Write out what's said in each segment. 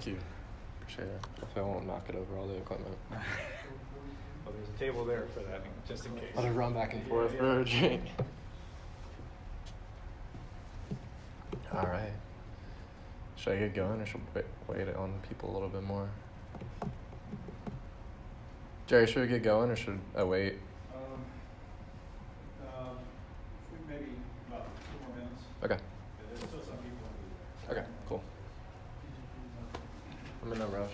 Thank you. Appreciate it. Hopefully I won't knock it over all the equipment. Well, there's a table there for that, just in case. I'll just run back and forth for a drink. All right. Should I get going or should we wait on people a little bit more? Jerry, should we get going or should I wait? Maybe about 2 more minutes. Okay. Yeah, there's still some people. Okay, cool. I'm in no rush.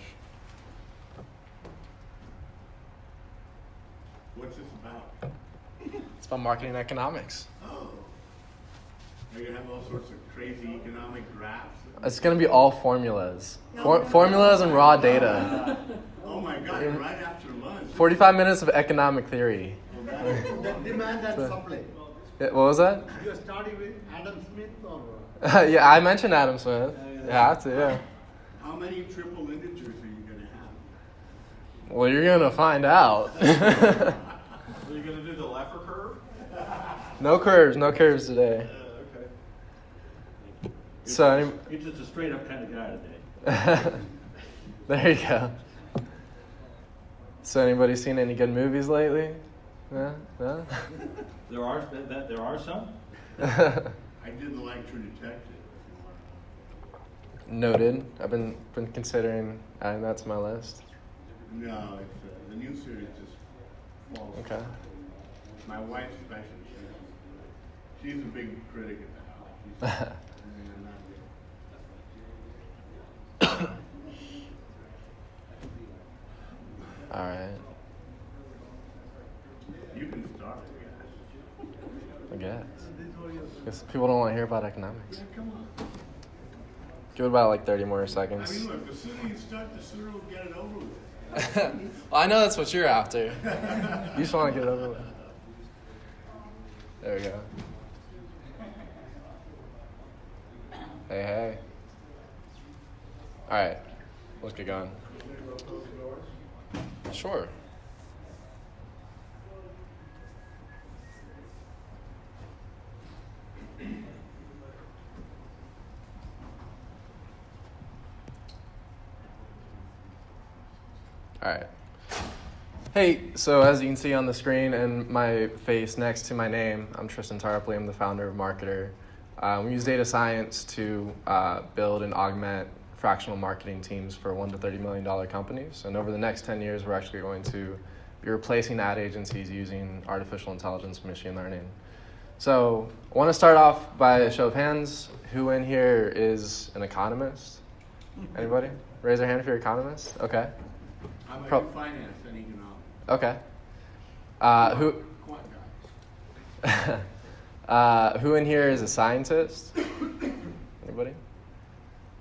What's this about? It's about marketing economics. Oh. Are you going to have all sorts of crazy economic graphs? It's going to be all formulas. Formulas and raw data. Oh my God, right after lunch. 45 minutes of economic theory. The demand and supply. Yeah, what was that? You are starting with Adam Smith or? Yeah, I mentioned Adam Smith. You have to, yeah. How many triple integers are you going to have? Well, you're going to find out. Are you going to do the Laffer curve? No curves today. Okay. So, You're just a straight up kind of guy today. there you go. So, anybody seen any good movies lately? Yeah? No? There are some. I didn't like True Detective. Noted. I've been considering adding that to my list. No, it's the new series just falls. Okay. My wife especially, she's a big critic of the house. All right. You can start, I guess. People don't want to hear about economics. yeah, come on. Give it about like 30 more I seconds. mean, look, the sooner you start, the sooner we'll get it over with. Well, I know that's what you're after. You just want to get it over with. There we go. Hey. All right. Let's get going. Sure. All right. Hey, so as you can see on the screen and my face next to my name, I'm Tristan Tarpley. I'm the founder of Marketer. We use data science to build and augment fractional marketing teams for $1 to $30 million companies. And over the next 10 years, we're actually going to be replacing ad agencies using artificial intelligence and machine learning. So I want to start off by a show of hands. Who in here is an economist? Anybody? Raise your hand if you're an economist. Okay. I'm Pro- in finance and economics. Okay. Quant guy. Who in here is a scientist? Anybody?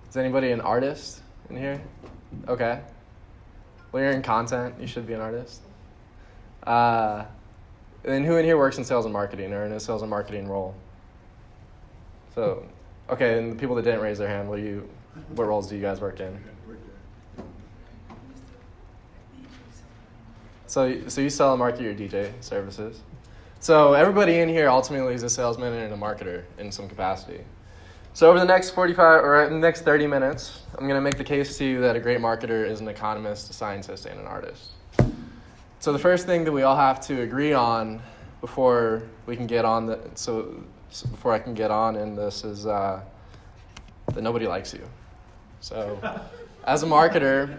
Is anybody an artist in here? Okay. Well, you're in content. You should be an artist. And who in here works in sales and marketing or in a sales and marketing role? So, okay, and the people that didn't raise their hand, what roles do you guys work in? So you sell and market your DJ services. So everybody in here ultimately is a salesman and a marketer in some capacity. So over the next 30 minutes, I'm going to make the case to you that a great marketer is an economist, a scientist, and an artist. So the first thing that we all have to agree on before we can get on before I can get on in this is that nobody likes you. So as a marketer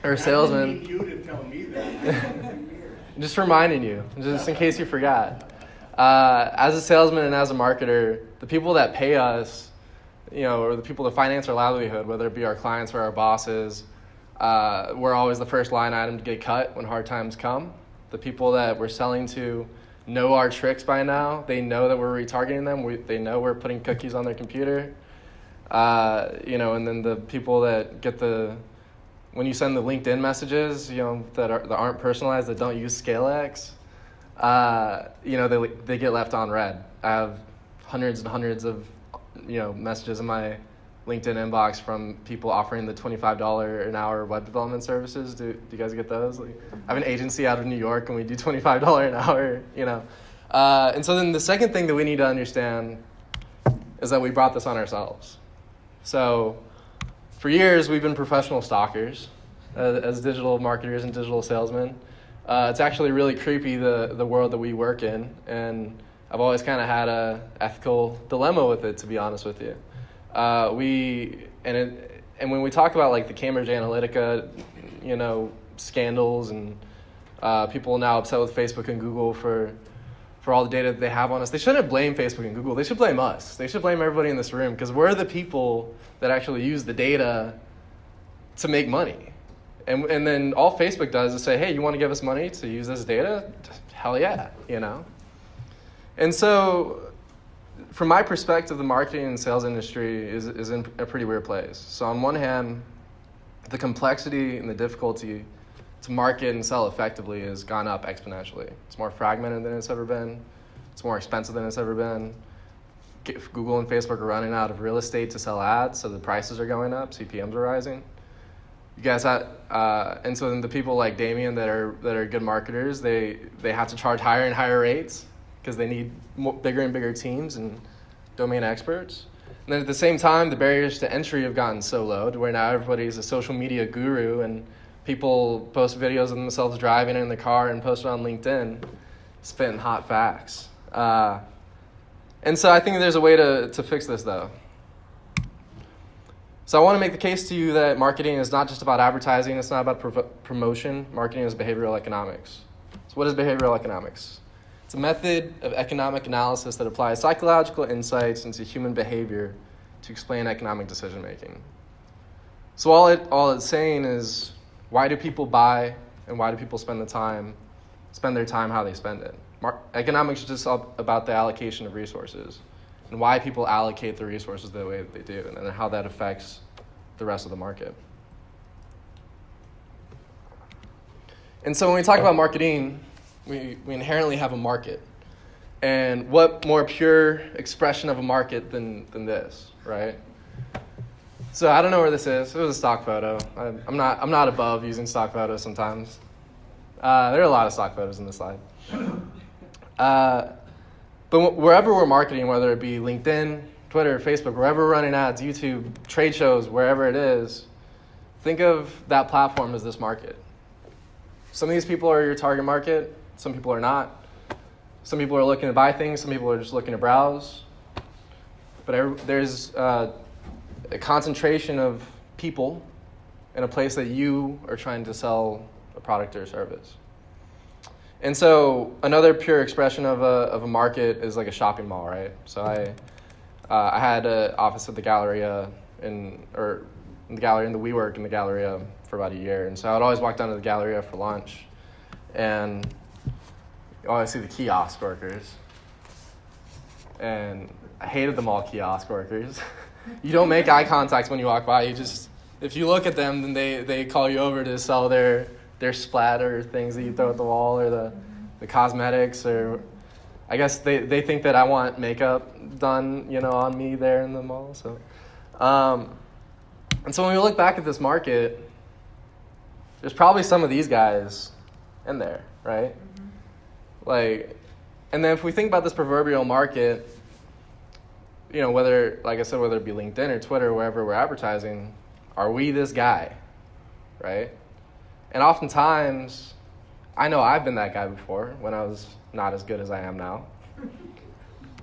or a salesman, I didn't need you to tell me that. just reminding you, just in case you forgot. As a salesman and as a marketer, the people that pay us, or the people that finance our livelihood, whether it be our clients or our bosses, we're always the first line item to get cut when hard times come. The people that we're selling to know our tricks by now. They know that we're retargeting them. They know we're putting cookies on their computer. And then the people that get when you send the LinkedIn messages, that aren't personalized, that don't use ScaleX, they get left on red. I have hundreds and hundreds of, messages in my LinkedIn inbox from people offering the $25 an hour web development services. Do you guys get those? I have an agency out of New York and we do $25 an hour, And so then the second thing that we need to understand is that we brought this on ourselves. So for years, we've been professional stalkers as digital marketers and digital salesmen. It's actually really creepy, the world that we work in, and I've always kind of had a ethical dilemma with it, to be honest with you. And when we talk about like the Cambridge Analytica, scandals and people now upset with Facebook and Google for all the data that they have on us, they shouldn't blame Facebook and Google. They should blame us. They should blame everybody in this room, because we're the people that actually use the data to make money. And then all Facebook does is say, hey, you want to give us money to use this data? Hell yeah, And so from my perspective, the marketing and sales industry is in a pretty weird place. So on one hand, the complexity and the difficulty to market and sell effectively has gone up exponentially. It's more fragmented than it's ever been. It's more expensive than it's ever been. Google and Facebook are running out of real estate to sell ads, so the prices are going up, CPMs are rising. You guys and so then the people like Damien that are good marketers, they have to charge higher and higher rates because they need bigger and bigger teams and domain experts. And then at the same time, the barriers to entry have gotten so low to where now everybody's a social media guru, and people post videos of themselves driving in the car and post it on LinkedIn, spitting hot facts. And so I think there's a way to fix this, though. So I want to make the case to you that marketing is not just about advertising. It's not about promotion. Marketing is behavioral economics. So what is behavioral economics? It's a method of economic analysis that applies psychological insights into human behavior to explain economic decision-making. So all it's saying is, why do people buy and why do people spend their time how they spend it? Economics is just about the allocation of resources and why people allocate the resources the way that they do, and then how that affects the rest of the market. And so when we talk about marketing, we inherently have a market. And what more pure expression of a market than this, right? So I don't know where this is. It was a stock photo. I'm not above using stock photos sometimes. There are a lot of stock photos in this slide. But wherever we're marketing, whether it be LinkedIn, Twitter, Facebook, wherever we're running ads, YouTube, trade shows, wherever it is, think of that platform as this market. Some of these people are your target market. Some people are not. Some people are looking to buy things. Some people are just looking to browse. But there's a concentration of people in a place that you are trying to sell a product or a service. And so another pure expression of a market is like a shopping mall, right? So I had an office at the Galleria in the WeWork in the Galleria for about a year. And so I would always walk down to the Galleria for lunch, and you always see the kiosk workers. And I hated the mall kiosk workers. You don't make eye contact when you walk by. If you look at them, then they call you over to sell their splatter things that you throw at the wall, or the cosmetics, or I guess they think that I want makeup done, on me there in the mall. So, and so when we look back at this market, there's probably some of these guys in there, right? Mm-hmm. And then if we think about this proverbial market, whether it be LinkedIn or Twitter, wherever we're advertising, are we this guy, right? And oftentimes, I know I've been that guy before when I was not as good as I am now.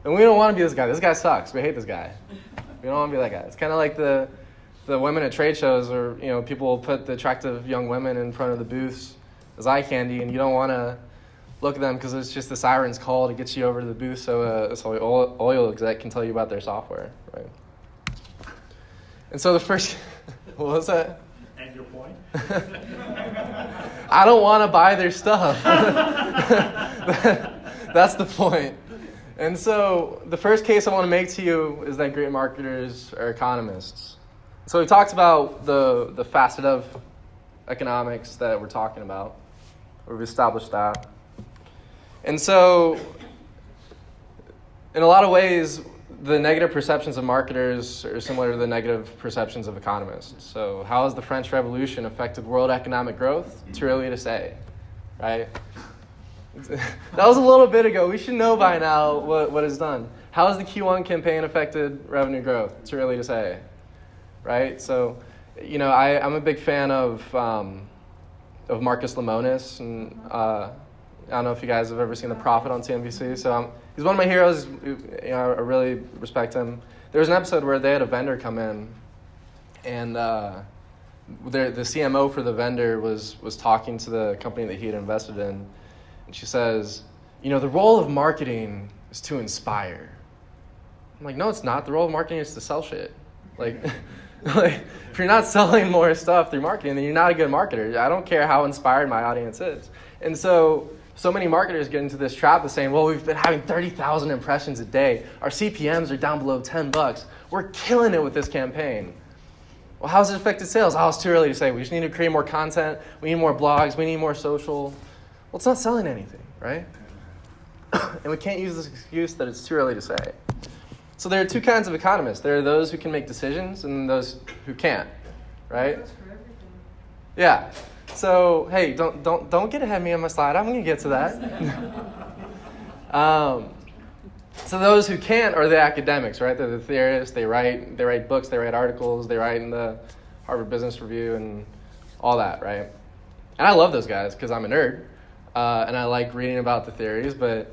And we don't want to be this guy. This guy sucks. We hate this guy. We don't want to be that guy. It's kind of like the women at trade shows where, people will put the attractive young women in front of the booths as eye candy, and you don't want to look at them because it's just the siren's call to get you over to the booth so oil exec can tell you about their software, right? And so the first, what was that? And your point? I don't want to buy their stuff. That's the point. And so the first case I want to make to you is that great marketers are economists. So we talked about the facet of economics that we're talking about. We've established that. And so in a lot of ways, the negative perceptions of marketers are similar to the negative perceptions of economists. So how has the French Revolution affected world economic growth? Too early to say, right? That was a little bit ago. We should know by now what it's done. How has the Q1 campaign affected revenue growth? Too early to say, right? So I'm a big fan of Marcus Lemonis, and I don't know if you guys have ever seen The Prophet on CNBC. So he's one of my heroes. I really respect him. There was an episode where they had a vendor come in, and the CMO for the vendor was talking to the company that he had invested in, and she says, the role of marketing is to inspire. I'm like, no, it's not. The role of marketing is to sell shit. Like if you're not selling more stuff through marketing, then you're not a good marketer. I don't care how inspired my audience is. And so many marketers get into this trap of saying, well, we've been having 30,000 impressions a day. Our CPMs are down below $10. We're killing it with this campaign. Well, how's it affected sales? Oh, it's too early to say. We just need to create more content. We need more blogs. We need more social. Well, it's not selling anything, right? And we can't use this excuse that it's too early to say. So there are two kinds of economists. There are those who can make decisions and those who can't, right? That's for everything. Yeah. So hey, don't get ahead of me on my slide. I'm going to get to that. So those who can't are the academics, right? They're the theorists. They write books. They write articles. They write in the Harvard Business Review and all that, right? And I love those guys because I'm a nerd and I like reading about the theories, but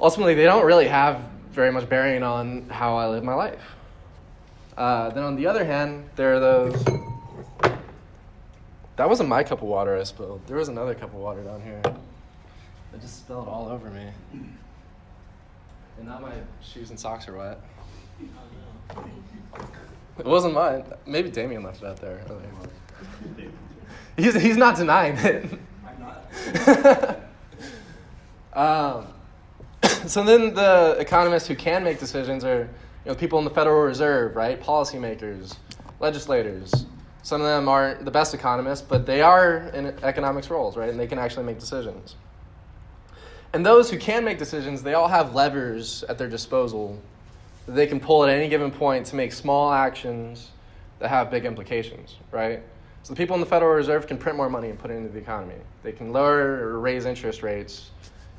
ultimately they don't really have very much bearing on how I live my life. Then on the other hand, there are those... That wasn't my cup of water I spilled. There was another cup of water down here. I just spilled all over me. And now my shoes and socks are wet. It wasn't mine. Maybe Damien left it out there earlier. He's not denying it. I'm not. So then the economists who can make decisions are people in the Federal Reserve, right? Policymakers, legislators. Some of them aren't the best economists, but they are in economics roles, right? And they can actually make decisions. And those who can make decisions, they all have levers at their disposal that they can pull at any given point to make small actions that have big implications, right? So the people in the Federal Reserve can print more money and put it into the economy. They can lower or raise interest rates,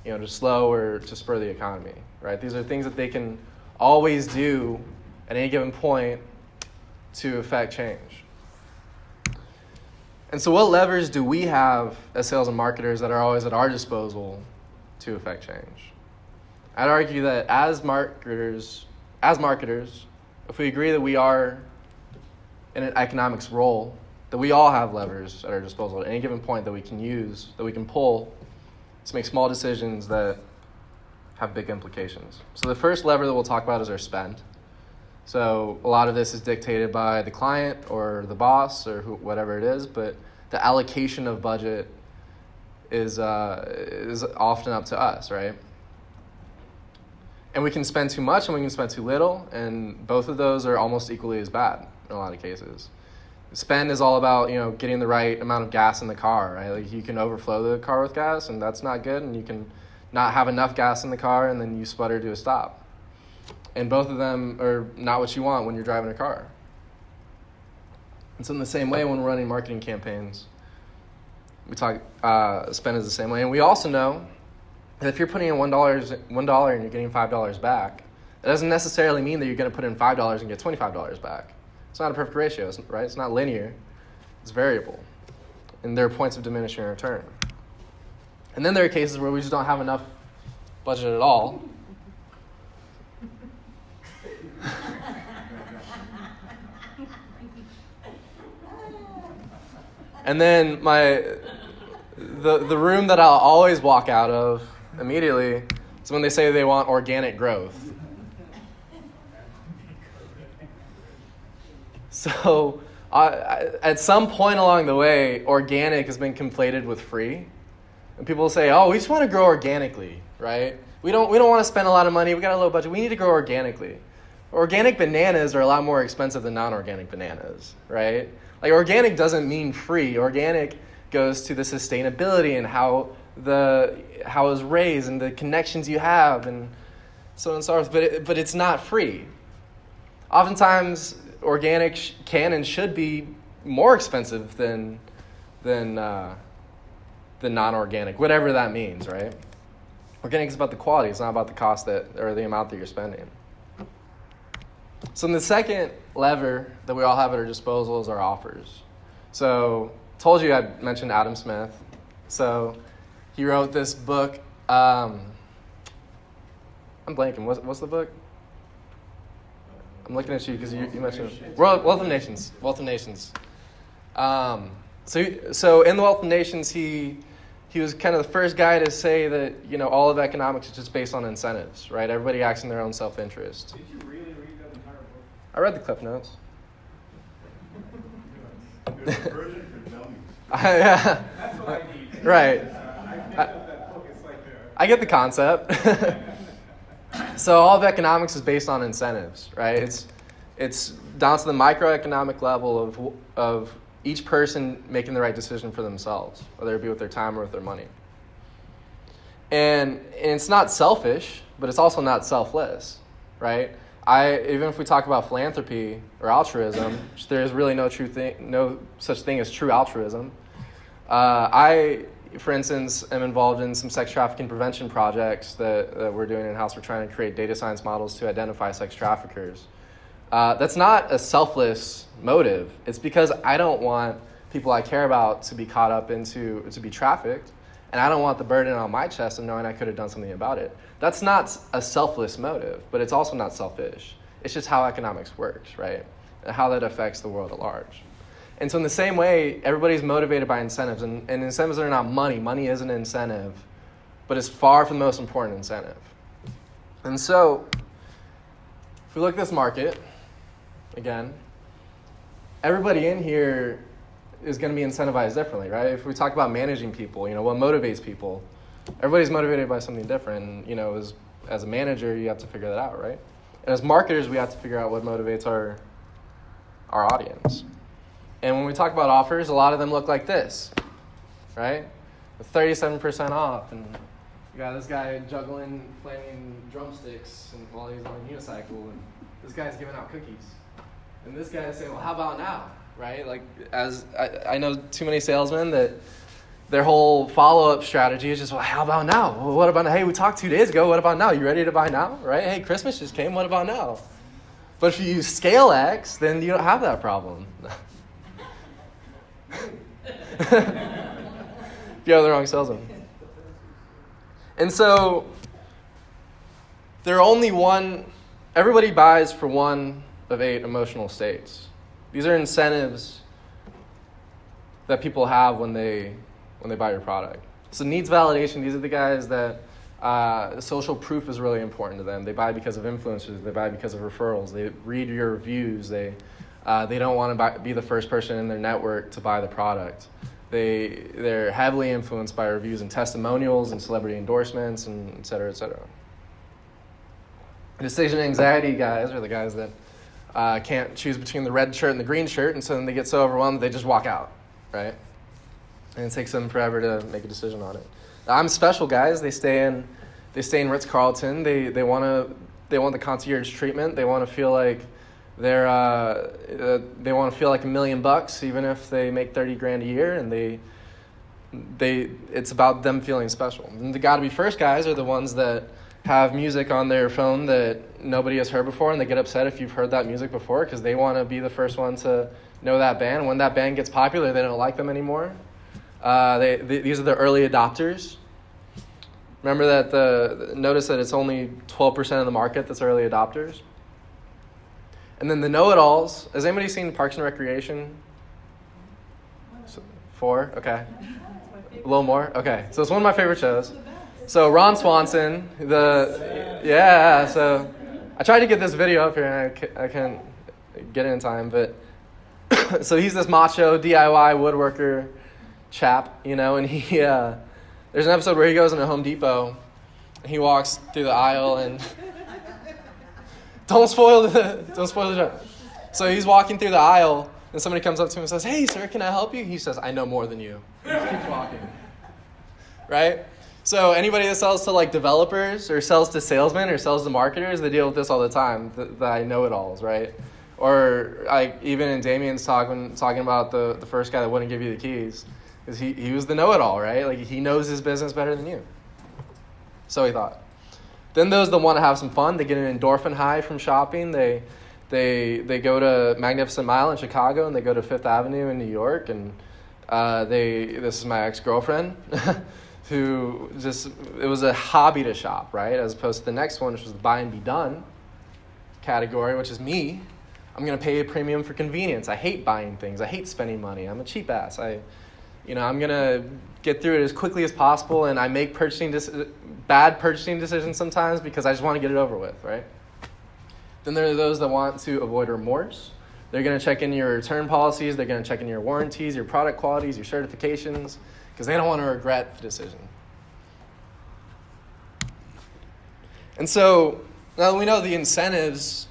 to slow or to spur the economy, right? These are things that they can always do at any given point to affect change. And so what levers do we have as sales and marketers that are always at our disposal to affect change? I'd argue that as marketers, if we agree that we are in an economics role, that we all have levers at our disposal at any given point that we can use, that we can pull to make small decisions that have big implications. So the first lever that we'll talk about is our spend. So a lot of this is dictated by the client or the boss or whatever it is, but the allocation of budget is often up to us, right? And we can spend too much and we can spend too little, and both of those are almost equally as bad in a lot of cases. Spend is all about, getting the right amount of gas in the car, right? Like you can overflow the car with gas and that's not good, and you can not have enough gas in the car and then you sputter to a stop. And both of them are not what you want when you're driving a car. And so in the same way, when we're running marketing campaigns, we talk spend is the same way. And we also know that if you're putting in $1 and you're getting $5 back, that doesn't necessarily mean that you're going to put in $5 and get $25 back. It's not a perfect ratio, right? It's not linear. It's variable. And there are points of diminishing return. And then there are cases where we just don't have enough budget at all. And then the room that I'll always walk out of immediately is when they say they want organic growth. So at some point along the way, organic has been conflated with free. And people say, oh, we just want to grow organically, right? We don't want to spend a lot of money. We got a low budget. We need to grow organically. Organic bananas are a lot more expensive than non-organic bananas, right? Like organic doesn't mean free. Organic goes to the sustainability and how it's raised and the connections you have and so on and so forth. But it's not free. Oftentimes, organic can and should be more expensive than non-organic, whatever that means, right? Organic is about the quality. It's not about the cost or the amount that you're spending. So the second lever that we all have at our disposal is our offers. So told you I mentioned Adam Smith. So he wrote this book. I'm blanking. What's the book? I'm looking at you because you mentioned Wealth of Nations. Wealth of Nations. So in the Wealth of Nations, he was kind of the first guy to say that, you know, all of economics is just based on incentives, right? Everybody acts in their own self-interest. Did you really read that entire book? I read the Cliff Notes. There's a version for dummies. Yeah. That's what I need. Right. I picked up that book. It's like I get the concept. So all of economics is based on incentives, right? It's down to the microeconomic level of each person making the right decision for themselves, whether it be with their time or with their money. And it's not selfish, but it's also not selfless, right? Even if we talk about philanthropy or altruism, which there is really no such thing as true altruism. I, for instance, am involved in some sex trafficking prevention projects that we're doing in-house. We're trying to create data science models to identify sex traffickers. That's not a selfless motive. It's because I don't want people I care about to be caught up to be trafficked, and I don't want the burden on my chest of knowing I could have done something about it. That's not a selfless motive, but it's also not selfish. It's just how economics works, right? And how that affects the world at large. And so in the same way, everybody's motivated by incentives, and incentives are not money. Money is an incentive, but it's far from the most important incentive. And so if we look at this market, again, everybody in here is going to be incentivized differently, right? If we talk about managing people, you know, what motivates people, everybody's motivated by something different. And, you know, as a manager, you have to figure that out, right? And as marketers, we have to figure out what motivates our audience. And when we talk about offers, a lot of them look like this, right? With 37% off, and you got this guy juggling, playing drumsticks and while he's on a unicycle, and this guy's giving out cookies. And this guy is saying, well, how about now, right? Like, as I know too many salesmen that their whole follow-up strategy is just, well, how about now? Well, what about, hey, we talked 2 days ago, what about now? You ready to buy now, right? Hey, Christmas just came, what about now? But if you use Scale X, then you don't have that problem. If you have the wrong salesman. And so everybody buys for one of 8 emotional states. These are incentives that people have when they buy your product. So needs validation, these are the guys that social proof is really important to them. They buy because of influencers, they buy because of referrals, they read your reviews, they don't want to be the first person in their network to buy the product. They're heavily influenced by reviews and testimonials and celebrity endorsements, and et cetera, et cetera. Decision anxiety guys are the guys that can't choose between the red shirt and the green shirt, and so then they get so overwhelmed they just walk out, right? And it takes them forever to make a decision on it. I'm special guys. They stay in Ritz-Carlton. They want the concierge treatment. They want to feel like they want to feel like $1 million even if they make $30,000 a year, and it's about them feeling special. And the gotta be first guys are the ones that have music on their phone that nobody has heard before, and they get upset if you've heard that music before because they want to be the first one to know that band. When that band gets popular, they don't like them anymore. These are the early adopters. Remember that notice that it's only 12% of the market that's early adopters. And then the know-it-alls. Has anybody seen Parks and Recreation? 4? Okay. A little more? Okay. So it's one of my favorite shows. So Ron Swanson, so I tried to get this video up here and I can't get it in time, but so he's this macho DIY woodworker chap, you know, and there's an episode where he goes into Home Depot and he walks through the aisle and don't spoil the joke. So he's walking through the aisle and somebody comes up to him and says, "Hey, sir, can I help you?" He says, "I know more than you." He just keeps walking. Right? So anybody that sells to like developers or sells to salesmen or sells to marketers, they deal with this all the time, the I know-it-alls, right? Or like even in Damien's talking about the first guy that wouldn't give you the keys, is he was the know-it-all, right? Like he knows his business better than you. So he thought. Then those that want to have some fun, they get an endorphin high from shopping. They They go to Magnificent Mile in Chicago, and they go to Fifth Avenue in New York, and this is my ex-girlfriend, who it was a hobby to shop, right? As opposed to the next one, which was the buy and be done category, which is me. I'm going to pay a premium for convenience. I hate buying things. I hate spending money. I'm a cheap ass. I'm going to get through it as quickly as possible, and I make bad purchasing decisions sometimes because I just want to get it over with, right? Then there are those that want to avoid remorse. They're going to check in your return policies. They're going to check in your warranties, your product qualities, your certifications, because they don't want to regret the decision. And so now that we know the incentives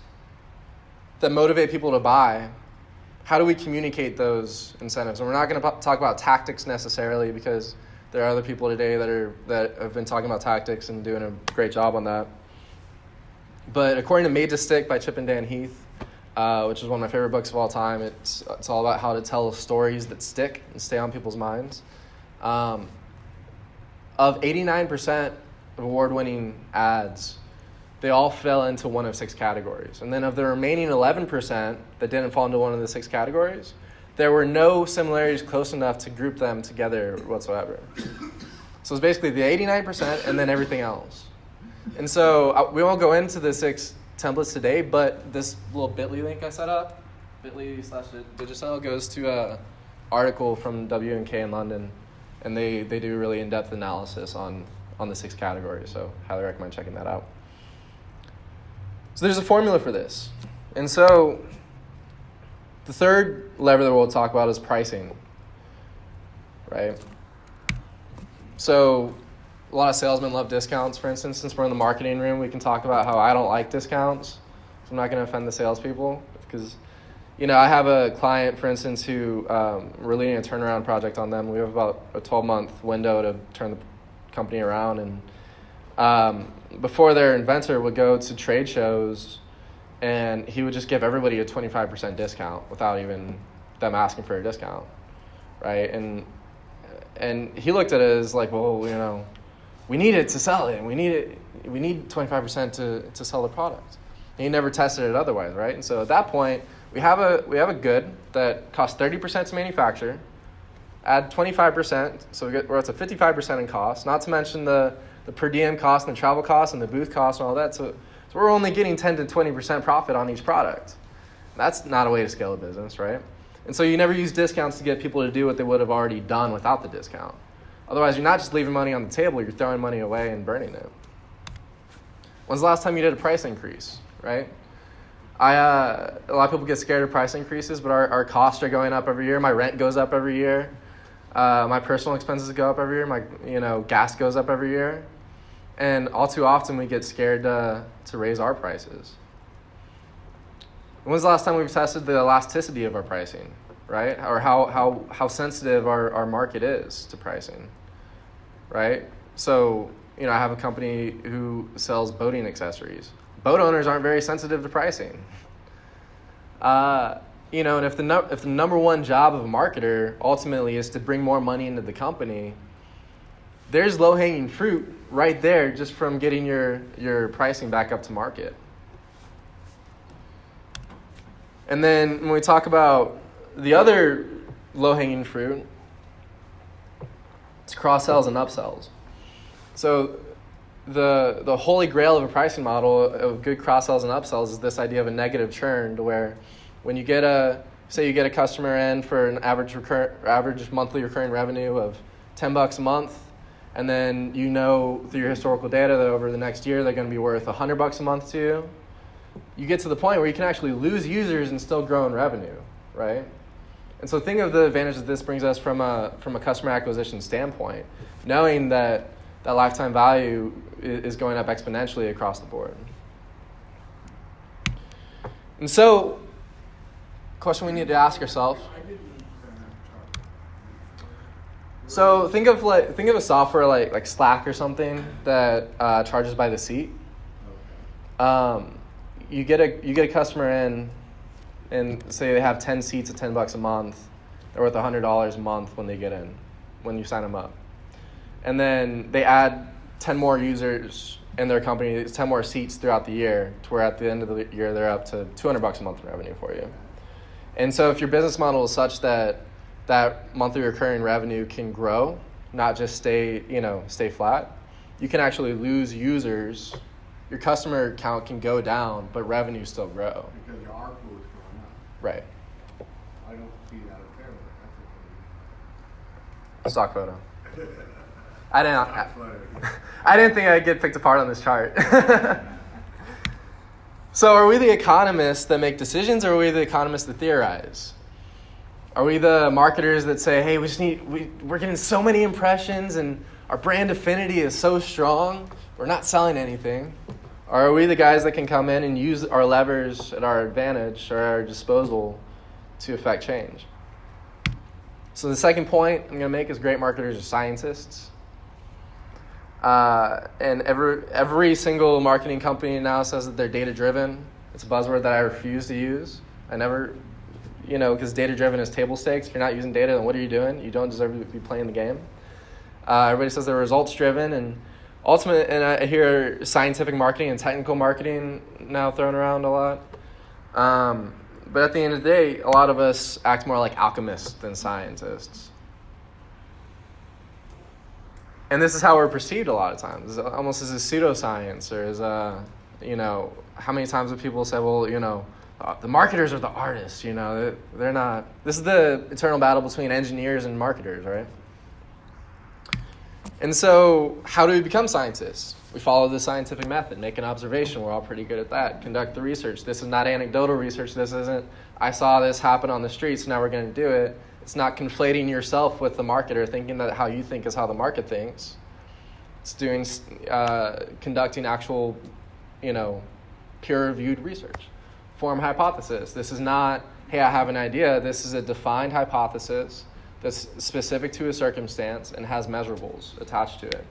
that motivate people to buy, how do we communicate those incentives? And we're not going to talk about tactics necessarily, because there are other people today that have been talking about tactics and doing a great job on that. But according to Made to Stick by Chip and Dan Heath, which is one of my favorite books of all time, it's all about how to tell stories that stick and stay on people's minds. Of 89% of award-winning ads, they all fell into one of 6 categories. And then of the remaining 11% that didn't fall into one of the 6 categories, there were no similarities close enough to group them together whatsoever. So it's basically the 89% and then everything else. And so we won't go into the 6 templates today, but this little bit.ly link I set up, bit.ly/Digisell, goes to an article from W&K in London, and they do a really in-depth analysis on the 6 categories, so highly recommend checking that out. So there's a formula for this. And so the third lever that we'll talk about is pricing, right? So a lot of salesmen love discounts, for instance. Since we're in the marketing room, we can talk about how I don't like discounts. So I'm not going to offend the salespeople because, I have a client, for instance, who we're leading a turnaround project on them. We have about a 12-month window to turn the company around. And before their inventor would go to trade shows, and he would just give everybody a 25% discount without even them asking for a discount, right? And he looked at it as like, well, we need it to sell it. We need 25% to sell the product. And he never tested it otherwise, right? And so at that point, we have a good that costs 30% to manufacture, add 25%, so we're up to 55% in cost, not to mention the per diem cost and the travel cost and the booth cost and all that. So we're only getting 10 to 20% profit on each product. That's not a way to scale a business, right? And so you never use discounts to get people to do what they would have already done without the discount. Otherwise, you're not just leaving money on the table, you're throwing money away and burning it. When's the last time you did a price increase, right? A lot of people get scared of price increases, but our costs are going up every year. My rent goes up every year. My personal expenses go up every year. My gas goes up every year. And all too often we get scared to raise our prices. When's the last time we've tested the elasticity of our pricing, right? Or how sensitive our market is to pricing, right? So, I have a company who sells boating accessories. Boat owners aren't very sensitive to pricing. And if the number one job of a marketer ultimately is to bring more money into the company, there's low-hanging fruit right there just from getting your pricing back up to market. And then when we talk about the other low-hanging fruit, it's cross-sells and upsells. So the holy grail of a pricing model of good cross-sells and upsells is this idea of a negative churn, to where when you get a customer in for an average monthly recurring revenue of $10 a month, and then through your historical data that over the next year they're going to be worth $100 a month to you, you get to the point where you can actually lose users and still grow in revenue, right? And so think of the advantage that this brings us from a customer acquisition standpoint, knowing that lifetime value is going up exponentially across the board. And so, question we need to ask ourselves. So think of a software like Slack or something that charges by the seat. You get a customer in, and say they have 10 seats at $10 a month. They're worth $100 a month when you sign them up. And then they add 10 more users in their company, it's 10 more seats throughout the year, to where at the end of the year they're up to $200 a month in revenue for you. And so if your business model is such that that monthly recurring revenue can grow, not just stay flat, you can actually lose users. Your customer count can go down, but revenue still grow. Because your ARPU is going up. Right. I don't see that up there, but Stock photo. that's okay. I didn't think I'd get picked apart on this chart. So are we the economists that make decisions, or are we the economists that theorize? Are we the marketers that say, hey, we're getting so many impressions and our brand affinity is so strong, we're not selling anything? Or are we the guys that can come in and use our levers at our advantage or our disposal to affect change? So the second point I'm going to make is great marketers are scientists. And every single marketing company now says that they're data-driven. It's a buzzword that I refuse to use. I never, because data-driven is table stakes. If you're not using data, then what are you doing? You don't deserve to be playing the game. Everybody says they're results-driven, and I hear scientific marketing and technical marketing now thrown around a lot. But at the end of the day, a lot of us act more like alchemists than scientists. And this is how we're perceived a lot of times, almost as a pseudoscience, or as how many times have people say, well, the marketers are the artists, they're not. This is the eternal battle between engineers and marketers, right? And so how do we become scientists? We follow the scientific method, make an observation. We're all pretty good at that. Conduct the research. This is not anecdotal research. This isn't, I saw this happen on the streets, now we're going to do it. It's not conflating yourself with the marketer, thinking that how you think is how the market thinks. It's conducting actual, peer-reviewed research. Form hypothesis. This is not, hey, I have an idea. This is a defined hypothesis that's specific to a circumstance and has measurables attached to it.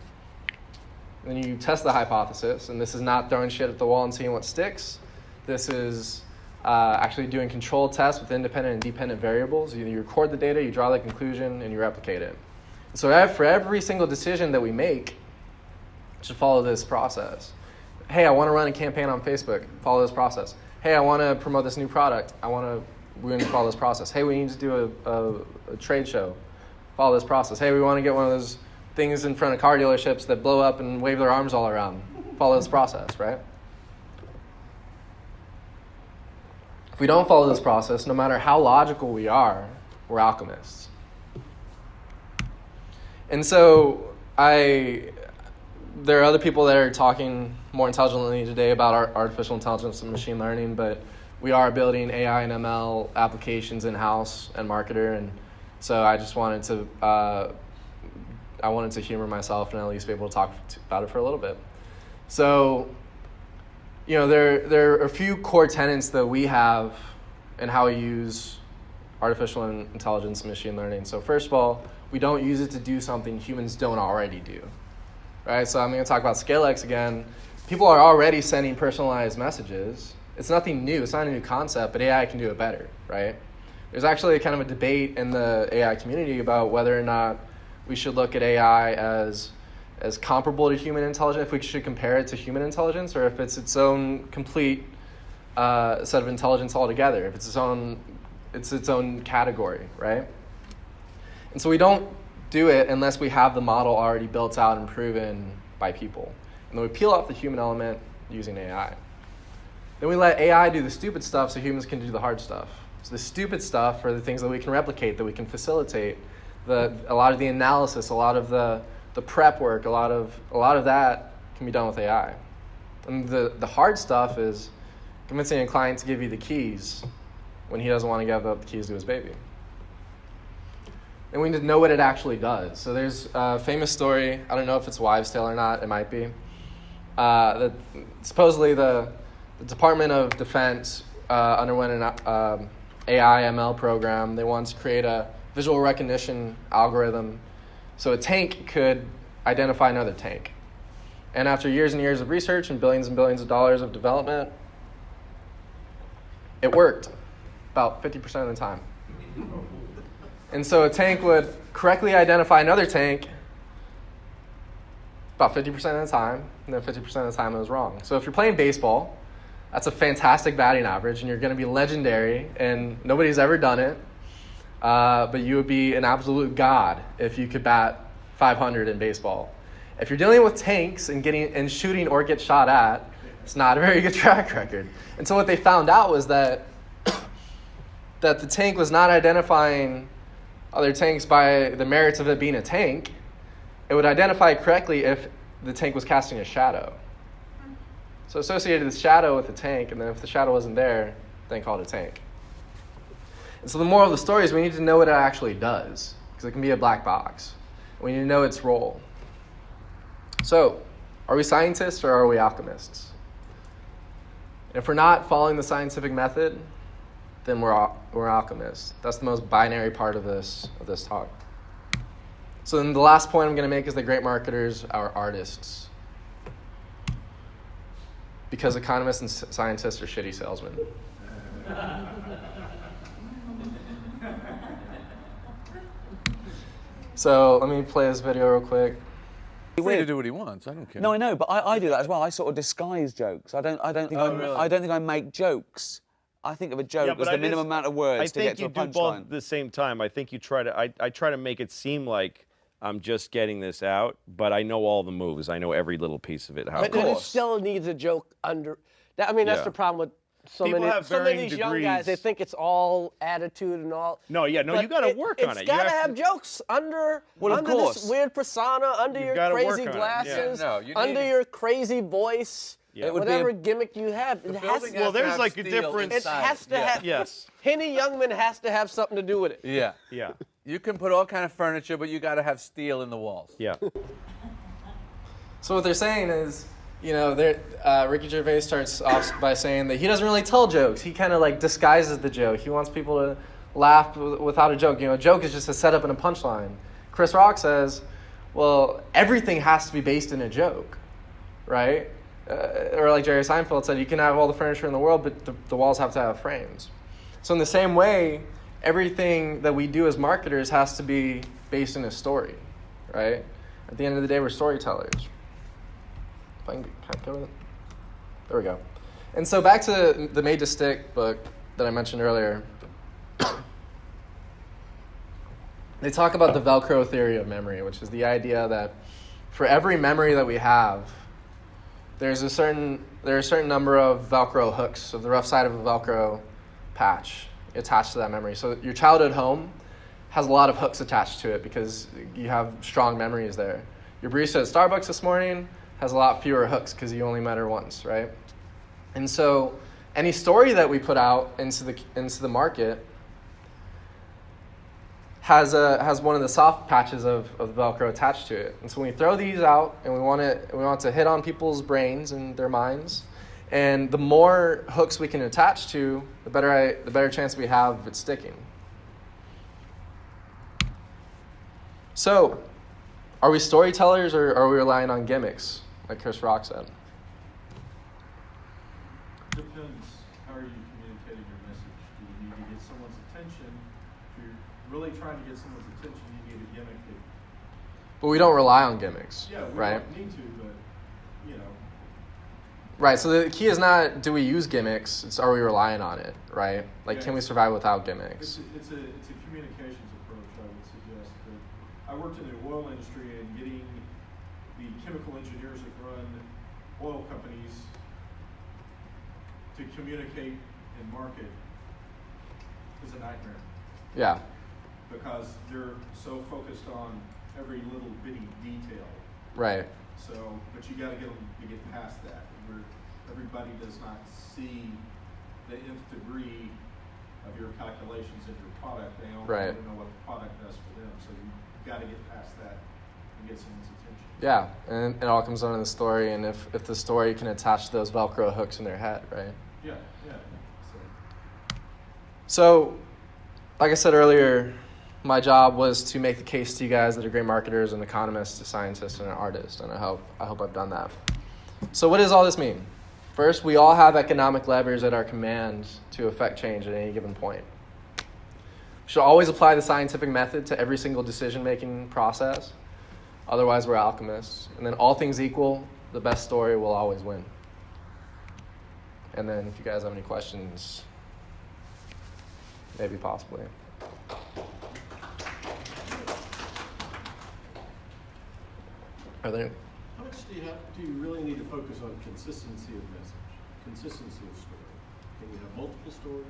And then you test the hypothesis, and this is not throwing shit at the wall and seeing what sticks. This is actually doing controlled tests with independent and dependent variables. You record the data, you draw the conclusion, and you replicate it. So for every single decision that we make, we should follow this process. Hey, I want to run a campaign on Facebook. Follow this process. Hey, I want to promote this new product. We're going to follow this process. Hey, we need to do a trade show. Follow this process. Hey, we want to get one of those things in front of car dealerships that blow up and wave their arms all around. Follow this process, right? If we don't follow this process, no matter how logical we are, we're alchemists. And so there are other people that are talking more intelligently today about artificial intelligence and machine learning, but we are building AI and ML applications in-house and marketer, and so I just wanted to humor myself and at least be able to talk about it for a little bit. So, there are a few core tenets that we have in how we use artificial intelligence and machine learning. So first of all, we don't use it to do something humans don't already do, right? So I'm going to talk about ScaleX again. People are already sending personalized messages. It's nothing new. It's not a new concept, but AI can do it better, right? There's actually kind of a debate in the AI community about whether or not we should look at AI as comparable to human intelligence, if we should compare it to human intelligence, or if it's its own complete set of intelligence altogether, if it's its own category, right? And so we don't do it unless we have the model already built out and proven by people. And then we peel off the human element using AI. Then we let AI do the stupid stuff so humans can do the hard stuff. So the stupid stuff are the things that we can replicate, that we can facilitate. A lot of the analysis, a lot of the prep work, a lot of that can be done with AI. And the hard stuff is convincing a client to give you the keys when he doesn't want to give up the keys to his baby. And we need to know what it actually does. So there's a famous story, I don't know if it's wives' tale or not, it might be, that supposedly the Department of Defense underwent an AI ML program. They wanted to create a visual recognition algorithm so a tank could identify another tank. And after years and years of research and billions of dollars of development, it worked about 50% of the time. And so a tank would correctly identify another tank about 50% of the time, and then 50% of the time it was wrong. So if you're playing baseball, that's a fantastic batting average, and you're going to be legendary, and nobody's ever done it. But you would be an absolute god if you could bat 500 in baseball. If you're dealing with tanks and shooting or get shot at, it's not a very good track record. And so what they found out was that the tank was not identifying other tanks by the merits of it being a tank. It would identify correctly if the tank was casting a shadow. So associated the shadow with the tank, and then if the shadow wasn't there, then called it a tank. And so the moral of the story is we need to know what it actually does, because it can be a black box. We need to know its role. So, are we scientists or are we alchemists? If we're not following the scientific method, then we're alchemists. That's the most binary part of this talk. So then the last point I'm going to make is that great marketers are artists. Because economists and scientists are shitty salesmen. So let me play this video real quick. He's free to do what he wants. I don't care. No, I know, but I do that as well. I sort of disguise jokes. I don't think I make jokes. I think of a joke as the minimum amount of words to get to a punchline. I think you do both at the same time. I think you try to. I try to make it seem like I'm just getting this out, but I know all the moves. I know every little piece of it. How but it still needs a joke under. I mean, that's the problem with so many of these young guys. They think it's all attitude and all. No, you got to work on it. It's got to have jokes under this weird persona, under your crazy glasses, under your crazy voice. Yeah. Whatever gimmick you have, it has to. Well, there's like a difference. It has to have. Yes. Henny Youngman has to have something to do with it. Yeah. Yeah. You can put all kind of furniture, but you got to have steel in the walls. Yeah. So what they're saying is, Ricky Gervais starts off by saying that he doesn't really tell jokes. He kind of like disguises the joke. He wants people to laugh without a joke. A joke is just a setup and a punchline. Chris Rock says, well, everything has to be based in a joke, right? Or like Jerry Seinfeld said, you can have all the furniture in the world, but the walls have to have frames. So in the same way, everything that we do as marketers has to be based in a story, right? At the end of the day, we're storytellers. If I can go with it. There we go. And so back to the Made to Stick book that I mentioned earlier. They talk about the Velcro theory of memory, which is the idea that for every memory that we have, there are a certain number of Velcro hooks, so the rough side of a Velcro patch attached to that memory. So your childhood home has a lot of hooks attached to it because you have strong memories there. Your barista at Starbucks this morning has a lot fewer hooks because you only met her once, right? And so any story that we put out into the market has one of the soft patches of Velcro attached to it. And so when we throw these out and we want to hit on people's brains and their minds, and the more hooks we can attach to, the better chance we have of it sticking. So, are we storytellers or are we relying on gimmicks, like Chris Rock said? Depends. How are you communicating your message? Do you need to get someone's attention? If you're really trying to get someone's attention, you need a gimmick. But we don't rely on gimmicks, yeah, we right? don't need to, but, Right, so the key is not do we use gimmicks, it's are we relying on it, right? Like, can we survive without gimmicks? It's a communications approach, I would suggest. That I worked in the oil industry, and getting the chemical engineers that run oil companies to communicate and market is a nightmare. Yeah. Because they're so focused on every little bitty detail. Right. So, but you got to get them to get past that. Where everybody does not see the nth degree of your calculations of your product. They don't Right. know what the product does for them. So you got to get past that and get someone's attention. Yeah, and it all comes down to the story, and if the story can attach to those Velcro hooks in their head, right? Yeah. So, like I said earlier, my job was to make the case to you guys that are great marketers and economists, a scientist, and an artist, and I hope I've done that. So what does all this mean? First, we all have economic levers at our command to affect change at any given point. We should always apply the scientific method to every single decision-making process. Otherwise, we're alchemists. And then all things equal, the best story will always win. And then if you guys have any questions, maybe possibly. Are there? How much do you really need to focus on consistency of message, consistency of story? Can you have multiple stories?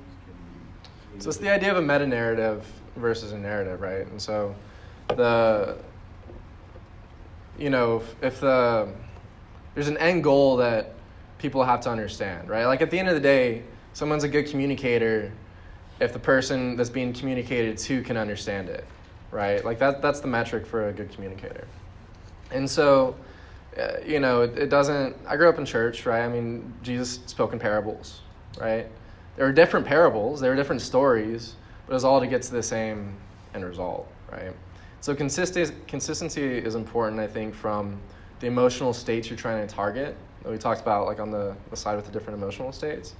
So it's the idea of a meta-narrative versus a narrative, right? And so if there's an end goal that people have to understand, right? Like at the end of the day, someone's a good communicator if the person that's being communicated to can understand it, right? Like that's the metric for a good communicator. And so, it doesn't, I grew up in church, right? I mean, Jesus spoke in parables, right? There were different parables, there were different stories, but it was all to get to the same end result, right? So consistency is important, I think, from the emotional states you're trying to target, that we talked about like on the slide with the different emotional states.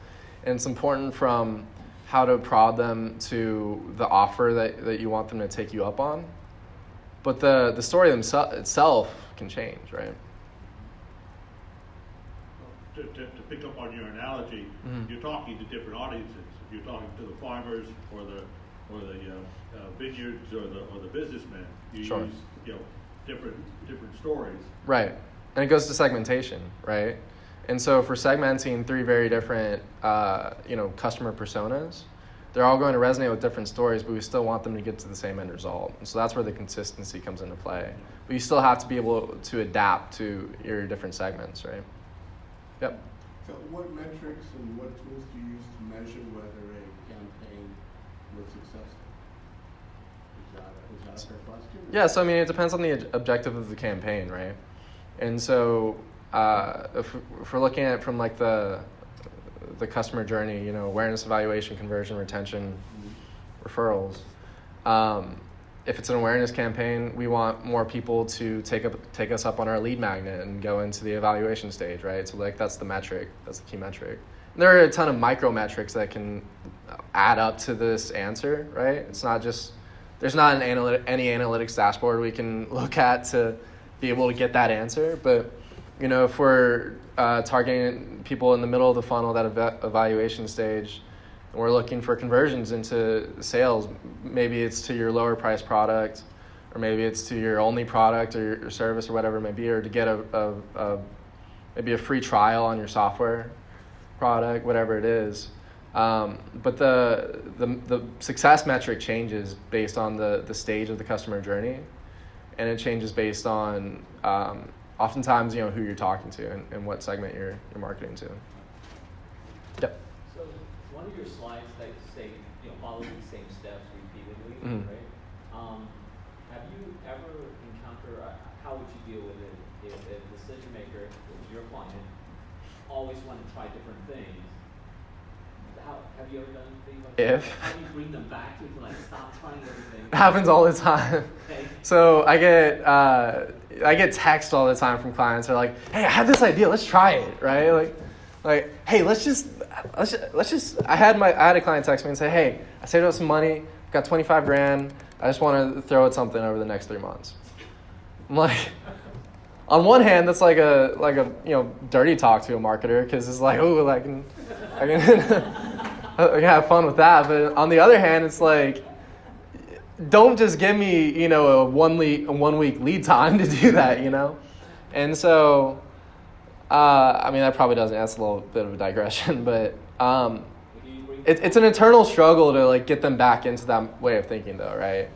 And it's important from how to prod them to the offer that you want them to take you up on. But the story itself can change, right? To pick up on your analogy, you're talking to different audiences. If you're talking to the farmers or the vineyards or the businessmen, you use different stories. Right, and it goes to segmentation, right? And so if we're segmenting three very different customer personas, they're all going to resonate with different stories, but we still want them to get to the same end result. And so that's where the consistency comes into play. But you still have to be able to adapt to your different segments, right? Yep. So what metrics and what tools do you use to measure whether a campaign was successful? Is that a fair question? Yeah, so I mean, it depends on the objective of the campaign, right? And so if we're looking at it from like the customer journey, awareness, evaluation, conversion, retention, referrals. If it's an awareness campaign, we want more people to take us up on our lead magnet and go into the evaluation stage, right? So like that's the metric, that's the key metric. And there are a ton of micro metrics that can add up to this answer, right? It's not just, there's not any analytics dashboard we can look at to be able to get that answer, but if we're targeting people in the middle of the funnel, that evaluation stage, and we're looking for conversions into sales, maybe it's to your lower price product, or maybe it's to your only product or your service or whatever it may be, or to get maybe a free trial on your software product, whatever it is. But the success metric changes based on the stage of the customer journey, and it changes based on oftentimes, who you're talking to and what segment you're marketing to. Yep. So one of your slides that say, follow the same steps repeatedly, right? Have you ever encountered, how would you deal with it if a decision maker, which is your client, always want to try different things? Have you ever done things like that? How do you bring them back to like stop trying everything? It happens all the time. Okay. So I get texts all the time from clients. They're like, "Hey, I have this idea. Let's try it." Right? Like, "Hey, let's just." I had a client text me and say, "Hey, I saved up some money. Got $25,000. I just want to throw at something over the next 3 months." I'm like, on one hand, that's like a dirty talk to a marketer because it's like, oh, I can I can have fun with that. But on the other hand, it's like, don't just give me, a one week lead time to do that, And so, that probably doesn't, that's a little bit of a digression, but it's an internal struggle to like get them back into that way of thinking though, right?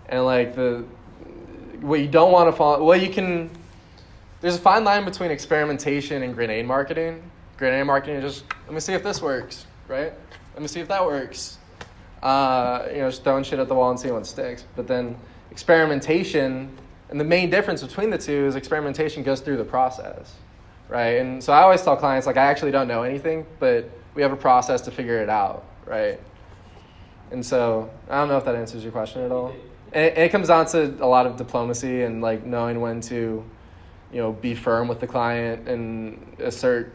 And like what you don't want to follow, there's a fine line between experimentation and grenade marketing. Grenade marketing is just, let me see if this works, right? Let me see if that works. Just throwing shit at the wall and seeing what sticks. But then experimentation, and the main difference between the two is experimentation goes through the process, right? And so I always tell clients, like, I actually don't know anything, but we have a process to figure it out, right? And so I don't know if that answers your question at all. And it comes down to a lot of diplomacy and like knowing when to, be firm with the client and assert,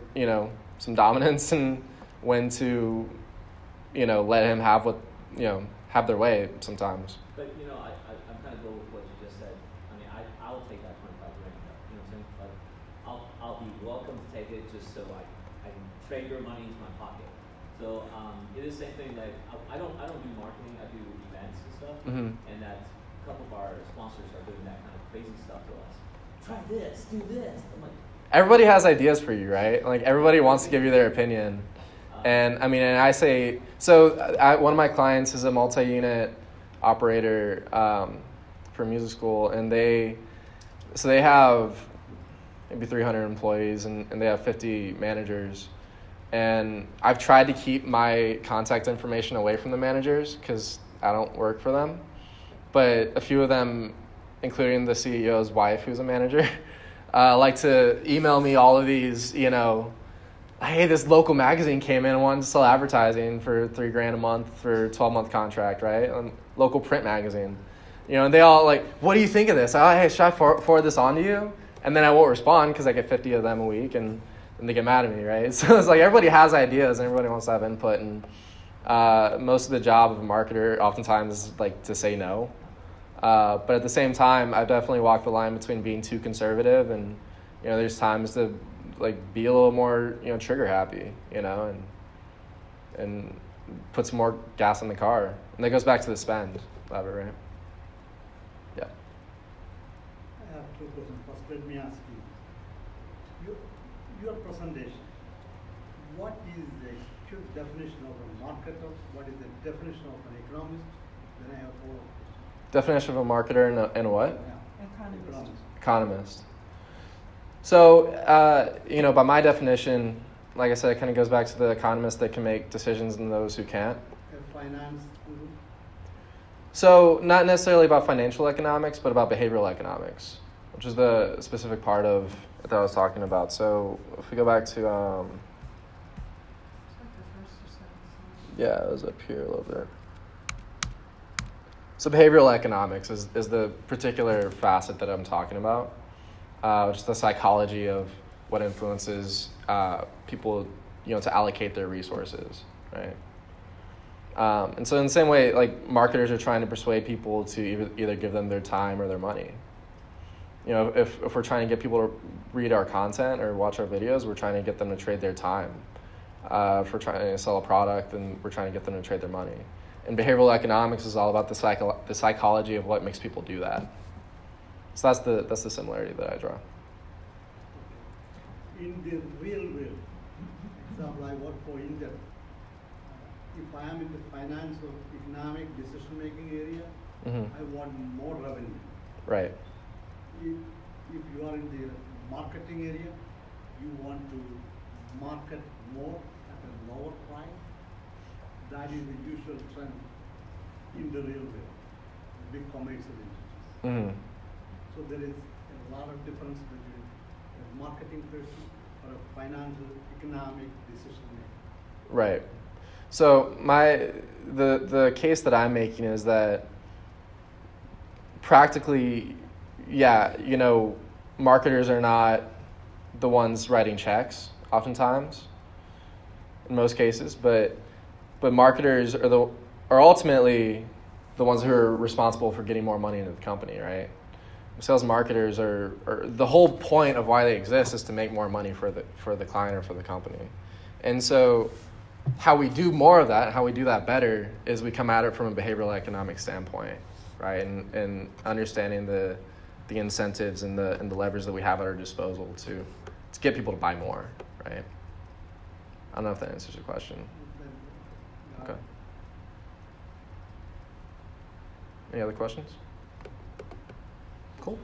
some dominance, and when to, let him have have their way sometimes. But I'm kind of going with what you just said. I will take that $25,000 straight your money into my pocket. So it is the same thing. Like I don't do marketing. I do events and stuff, and that's a couple of our sponsors are doing that kind of crazy stuff to us. Try this, do this. I'm like, everybody has ideas for you, right? Like everybody wants to give you their opinion. And I mean, and I say, so one of my clients is a multi-unit operator for music school, and they have maybe 300 employees, and they have 50 managers. And I've tried to keep my contact information away from the managers because I don't work for them. But a few of them, including the CEO's wife, who's a manager, like to email me all of these, hey, this local magazine came in and wanted to sell advertising for $3,000 a month for a 12-month contract, right? Local print magazine. And they all like, what do you think of this? Hey, should I forward this on to you? And then I won't respond because I get 50 of them a week, and they get mad at me, right? So it's like everybody has ideas and everybody wants to have input, and most of the job of a marketer oftentimes is like to say no. But at the same time, I've definitely walked the line between being too conservative and, there's times to like be a little more, trigger happy, and put some more gas in the car. And that goes back to the spend lever, right? Yeah. I have two questions. First, let me ask you, your presentation, what is the true definition of a marketer? What is the definition of an economist? Then I have four questions. Definition of a marketer and what? Yeah. Economist. So, by my definition, like I said, it kind of goes back to the economists that can make decisions and those who can't. Finance. So, not necessarily about financial economics, but about behavioral economics, which is the specific part of that I was talking about. So, if we go back to, yeah, it was up here a little bit. So behavioral economics is the particular facet that I'm talking about, which is the psychology of what influences people, to allocate their resources, right? And so in the same way, like marketers are trying to persuade people to either give them their time or their money. If we're trying to get people to read our content or watch our videos, we're trying to get them to trade their time. If we're trying to sell a product, then we're trying to get them to trade their money. And behavioral economics is all about the psychology of what makes people do that. So that's the similarity that I draw. In the real world, example, I work for Intel. If I am in the finance or economic decision-making area, I want more revenue. Right. If you are in the marketing area, you want to market more at a lower price. That is the usual trend in the real world, big commercial industries. So there is a lot of difference between a marketing person or a financial, economic decision maker. Right. So the case that I'm making is that practically, yeah, marketers are not the ones writing checks oftentimes, in most cases, but marketers are ultimately the ones who are responsible for getting more money into the company, right? Sales marketers are the whole point of why they exist is to make more money for the client or for the company. And so how we do more of that, how we do that better, is we come at it from a behavioral economic standpoint, right? And understanding the incentives and the levers that we have at our disposal to get people to buy more, right? I don't know if that answers your question. Okay. Any other questions? Cool.